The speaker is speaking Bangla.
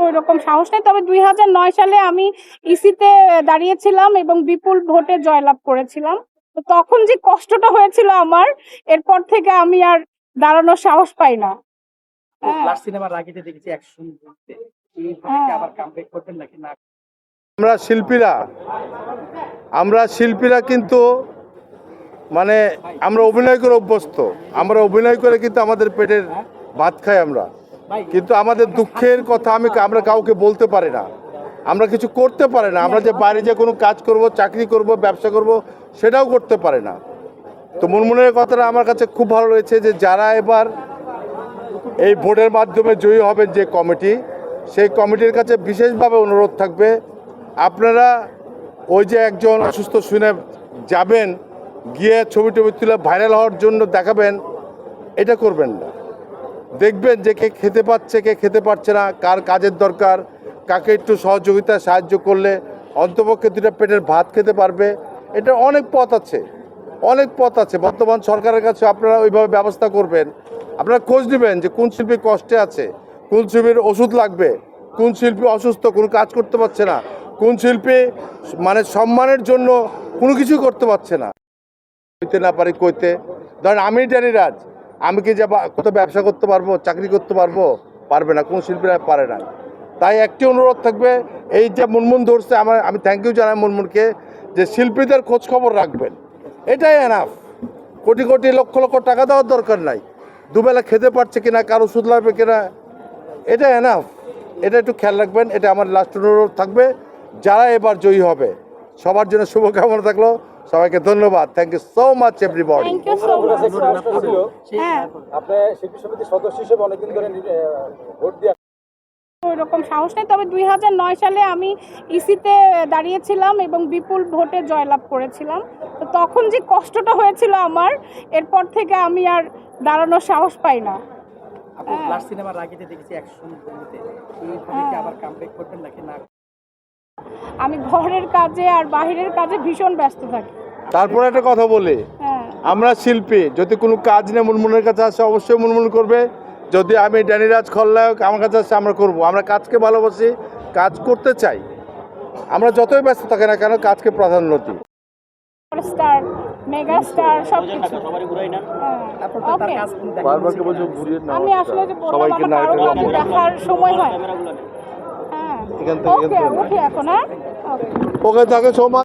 ওই রকম সাহস নেই। তবে 2009 সালে আমি ইসিতে দাঁড়িয়েছিলাম এবং বিপুল ভোটে জয়লাভ করেছিলাম। তো তখন যে কষ্টটা হয়েছিল আমার, এরপর থেকে আমি আর দাঁড়ানোর সাহস পাই না। লাস্ট সিনেমার রাগিতে দেখেছি অ্যাকশন করতে, এইভাবে কি আবার কামব্যাক করবেন নাকি না? আমরা শিল্পীরা কিন্তু মানে আমরা অভিনয় করে অভ্যস্ত। আমরা অভিনয় করে কিন্তু আমাদের পেটের ভাত খাই আমরা, কিন্তু আমাদের দুঃখের কথা আমরা কাউকে বলতে পারি না, আমরা কিছু করতে পারি না। আমরা যে বাইরে যে কোনো কাজ করব, চাকরি করব, ব্যবসা করব, সেটাও করতে পারি না। তো মুনমুনের কথাটা আমার কাছে খুব ভালো লেগেছে যে যারা এবার এই ভোটের মাধ্যমে জয়ী হবেন যে কমিটি, সেই কমিটির কাছে বিশেষভাবে অনুরোধ থাকবে, আপনারা ওই যে একজন অসুস্থ শুনে যাবেন, গিয়ে ছবি টবি তুলে ভাইরাল হওয়ার জন্য দেখাবেন, এটা করবেন না। দেখবেন যে কে খেতে পাচ্ছে, কে খেতে পারছে না, কার কাজের দরকার, কাকে একটু সহযোগিতা সাহায্য করলে অন্তপক্ষে দুটা পেটের ভাত খেতে পারবে। এটা অনেক পথ আছে, অনেক পথ আছে। বর্তমান সরকারের কাছে আপনারা ওইভাবে ব্যবস্থা করবেন। আপনারা খোঁজ নেবেন যে কোন শিল্পী কষ্টে আছে, কোন শিল্পীর ওষুধ লাগবে, কোন শিল্পী অসুস্থ, কোনো কাজ করতে পারছে না, কোন শিল্পী মানে সম্মানের জন্য কোনো কিছু করতে পারছে না। কইতে না পারি কইতে, ধরেন আমি ড্যানি রাজ, আমি কি যে কত ব্যবসা করতে পারবো, চাকরি করতে পারবো? পারবে না, কোন শিল্পীরা পারে না। তাই একটি অনুরোধ থাকবে, এই যে মুনমুন ধরছে, আমি থ্যাংক ইউ জানাই মুনমুনকে, যে শিল্পীদের খোঁজ খবর রাখবেন, এটাই এনাফ। কোটি কোটি লক্ষ লক্ষ টাকা দেওয়ার দরকার নাই, দুবেলা খেতে পারছে কিনা, কার ওষুধ লাগবে কিনা, এটা এনাফ। এটা একটু খেয়াল রাখবেন, এটা আমার লাস্ট অনুরোধ থাকবে। যারা এবার জয়ী হবে সবার জন্য শুভকামনা থাকলো। সবাইকে ধন্যবাদ। Thank you so much everybody. Thank you so much. হ্যাঁ, আপনি শিল্পী সমিতির সদস্য হিসেবে অনেকদিন ধরে ভোট দিয়ে ওই রকম সাহস নেই। তবে 2009 সালে আমি ইসিতে দাঁড়িয়েছিলাম এবং বিপুল ভোটে জয়লাভ করেছিলাম। তো তখন যে কষ্টটা হয়েছিল আমার, এরপর থেকে আমি আর দাঁড়ানোর সাহস পাই না। লাস্ট সিনেমার রাগিতে দেখেছি অ্যাকশন করতে, এইভাবে কি আবার কামব্যাক করবেন নাকি না? আমি ঘরের কাজে আর বাহিরের কাজে ভীষণ ব্যস্ত থাকি। তারপরে একটা কথা বলি, হ্যাঁ, আমরা শিল্পী, যদি কোনো কাজ নিয়ে মুনমুনের কাছে আসে অবশ্যই মুনমুন করবে। যদি আমি ড্যানি রাজ খলনায়ক আমার কাছে আসে, আমরা করব। আমরা কাজকে ভালোবাসি, কাজ করতে চাই। আমরা যতই ব্যস্ত থাকি না কেন, কাজকে প্রাধান্য দিই। স্টার, মেগা স্টার সবকিছু। ওকে, বারবারকে বলছো ঘুরিয়ে নাও, আমি আসলে যে বললাম সবাইকে আমার না কারো কাছে দেখার সময় হয়। হ্যাঁ, এখান থেকে ওকে, উঠি এখন। হ্যাঁ, ওকে। ওকে থাকে সময়।